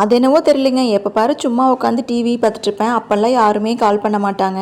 அது என்னவோ தெரியலைங்க, எப்போ பாரு சும்மா உட்காந்து டிவி பார்த்துட்ருப்பேன். அப்போல்லாம் யாருமே கால் பண்ண மாட்டாங்க.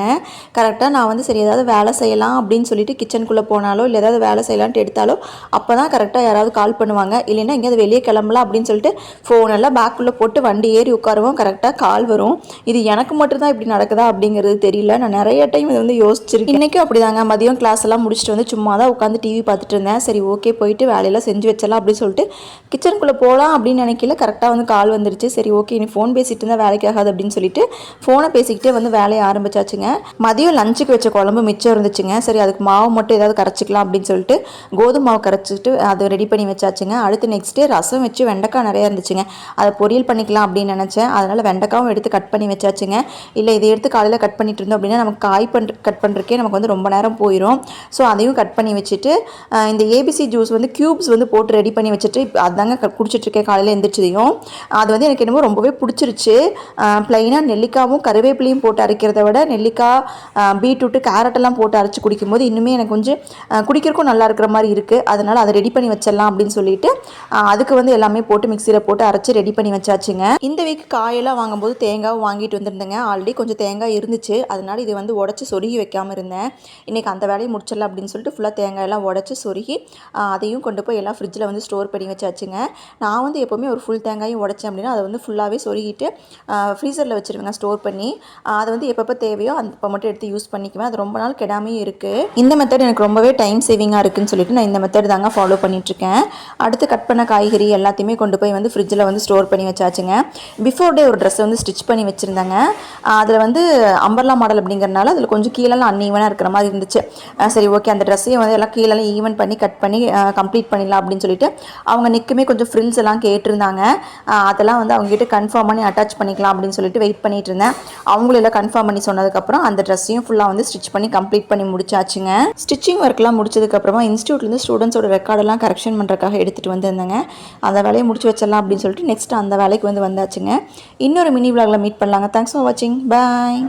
கரெக்டாக நான் வந்து சரி ஏதாவது வேலை செய்யலாம் அப்படின்னு சொல்லிட்டு கிச்சனுக்குள்ளே போனாலோ இல்லை ஏதாவது வேலை செய்யலான்ட்டு எடுத்தாலோ அப்போ தான் கரெக்டாக யாராவது கால் பண்ணுவாங்க. இல்லைன்னா எங்கேயாவது வெளியே கிளம்பலாம் அப்படின்னு சொல்லிட்டு ஃபோனெல்லாம் பேக்குள்ளே போட்டு வண்டி ஏறி உட்காருவோம், கரெக்டாக கால் வரும். இது எனக்கு மட்டும்தான் இப்படி நடக்குதா அப்படிங்கிறது தெரியல. நான் நிறைய டைம் இதை வந்து யோசிச்சிருக்கேன். இன்றைக்கும் அப்படி தாங்க, மதியம் கிளாஸ் எல்லாம் முடிச்சுட்டு வந்து சும்மா தான் உட்காந்து டிவி பார்த்துட்டு இருந்தேன். சரி ஓகே போயிட்டு வேலையெல்லாம் செஞ்சு வச்சலாம் அப்படின்னு சொல்லிட்டு கிச்சனுக்குள்ளே போகலாம் அப்படின்னு நினைக்கல, கரெக்டாக வந்து கால் வந்துருச்சு. சரி ஓகே இனி ஃபோன் பேசிகிட்டு இருந்தால் வேலைக்கு ஆகாது அப்படின்னு சொல்லிட்டு ஃபோனை பேசிக்கிட்டே வந்து வேலையை ஆரம்பிச்சாச்சுங்க. மதியம் லஞ்சுக்கு வச்ச குழம்பு மிச்சம் இருந்துச்சுங்க. சரி அதுக்கு மாவு மட்டும் ஏதாவது கரைச்சிக்கலாம் அப்படின்னு சொல்லிட்டு கோதுமை மாவு கரைச்சிட்டு அதை ரெடி பண்ணி வச்சாச்சுங்க. அடுத்து நெக்ஸ்ட்டு ரசம் வச்சு வெண்டைக்காய் நிறையா இருந்துச்சுங்க, அதை பொரியல் பண்ணிக்கலாம் அப்படின்னு நினச்சேன். அதனால் வெண்டைக்காவும் எடுத்து கட் பண்ணி வச்சாச்சுங்க. இல்லை இதை எடுத்து காலையில் கட் பண்ணிட்டு இருந்தோம் அப்படின்னா நமக்கு காய் கட் பண்ணுறக்கே நமக்கு வந்து ரொம்ப நேரம் போயிடும். ஸோ அதையும் கட் பண்ணி வச்சுட்டு இந்த ஏபிசி ஜூஸ் வந்து க்யூப்ஸ் வந்து போட்டு ரெடி பண்ணி வச்சுட்டு அதாங்க குடிச்சிட்ருக்கேன் காலையில் எந்திரிச்சதையும். அது வந்து எனக்கு என்னமோ ரொம்பவே பிடிச்சிருச்சு. ப்ளைனாக நெல்லிக்காவும் கருவேப்பிலையும் போட்டு அரைக்கிறத விட நெல்லிக்காய், பீட்ரூட்டு, கேரட்டெல்லாம் போட்டு அரைச்சி குடிக்கும்போது இன்னுமே எனக்கு கொஞ்சம் குடிக்கிறக்கும் நல்லா இருக்கிற மாதிரி இருக்குது. அதனால் அதை ரெடி பண்ணி வச்சிடலாம் அப்படின்னு சொல்லிட்டு அதுக்கு வந்து எல்லாமே போட்டு மிக்சியில் போட்டு அரைச்சி ரெடி பண்ணி வச்சாச்சுங்க. இந்த வீக் காயெல்லாம் வாங்கும்போது தேங்காவும் வாங்கிட்டு வந்திருந்தேங்க. ஆல்ரெடி கொஞ்சம் தேங்காய் இருந்துச்சு, அதனால் இது வந்து உடச்சி சொருகி வைக்காமல் இருந்தேன். இன்றைக்கி அந்த வேலையை முடிச்சிடலாம் அப்படின்னு சொல்லிட்டு ஃபுல்லாக தேங்காயெல்லாம் உடச்சி சொருகி அதையும் கொண்டு போய் எல்லாம் ஃப்ரிட்ஜில் வந்து ஸ்டோர் பண்ணி வச்சாச்சுங்க. நான் வந்து எப்போவுமே ஒரு ஃபுல் தேங்காயும் உடச்சேன் அப்படின்னா அதை வந்து ஃபுல்லாகவே சொருகிட்டு ஃப்ரீசரில் வச்சுருவேங்க ஸ்டோர் பண்ணி. அதை வந்து எப்பப்போ தேவையோ அப்போ மட்டும் எடுத்து யூஸ் பண்ணிக்குவேன். அது ரொம்ப நாள் கெடாமே இருக்குது. இந்த மெத்தட் எனக்கு ரொம்பவே டைம் சேவிங்காக இருக்குதுன்னு சொல்லிட்டு நான் இந்த மெத்தட் தாங்க ஃபாலோ பண்ணிகிட்ருக்கேன். அடுத்து கட் பண்ண காய்கறி எல்லாத்தையுமே கொண்டு போய் வந்து ஃப்ரிட்ஜில் வந்து ஸ்டோர் பண்ணி வச்சாச்சுங்க. பிஃபோர் டே ஒரு ட்ரெஸ்ஸை வந்து ஸ்டிச் பண்ணி வச்சுருந்தாங்க. அதில் வந்து அம்பர்லா மாடல் அப்படிங்கிறனால அதில் கொஞ்சம் கீழெல்லாம் அன்ஈவனாக இருக்கிற மாதிரி இருந்துச்சு. சரி ஓகே அந்த ட்ரெஸ்ஸையும் வந்து எல்லாம் கீழெல்லாம் ஈவன் பண்ணி கட் பண்ணி கம்ப்ளீட் பண்ணிடலாம் அப்படின்னு சொல்லிட்டு அவங்க நெக்குமே கொஞ்சம் ஃப்ரில்ஸ் எல்லாம் கேட்டிருந்தாங்க. அதெல்லாம் வந்து அவங்ககிட்ட கன்ஃபார்ம் பண்ணி அட்டாச் பண்ணிக்கலாம் அப்படின்னு சொல்லிட்டு வெயிட் பண்ணிட்டு இருந்தேன். அவங்களும் எல்லாம் கன்ஃபார்ம் பண்ணி சொன்னதுக்கப்புறம் அந்த ட்ரெஸ்ஸையும் ஃபுல்லாக வந்து ஸ்டிச் பண்ணி கம்ப்ளீட் பண்ணி முடிச்சாச்சுங்க. ஸ்டிச்சிங் ஒர்க்லாம் முடிச்சதுக்கப்புறமா இன்ஸ்டியூட்லேருந்து ஸ்டூடெண்ட்ஸோட ரெக்கார்டெல்லாம் கரெக்ஷன் பண்ணுறதுக்காக எடுத்துகிட்டு வந்திருந்தாங்க. அந்த வேலையை முடிச்சு வச்சிடலாம் அப்படின்னு சொல்லிட்டு நெக்ஸ்ட் அந்த வேலைக்கு வந்து வந்தாச்சுங்க. இன்னொரு மினி விளாகில் மீட் பண்ணலாங்க. தேங்க்ஸ் ஃபார் வாட்சிங். பாய்.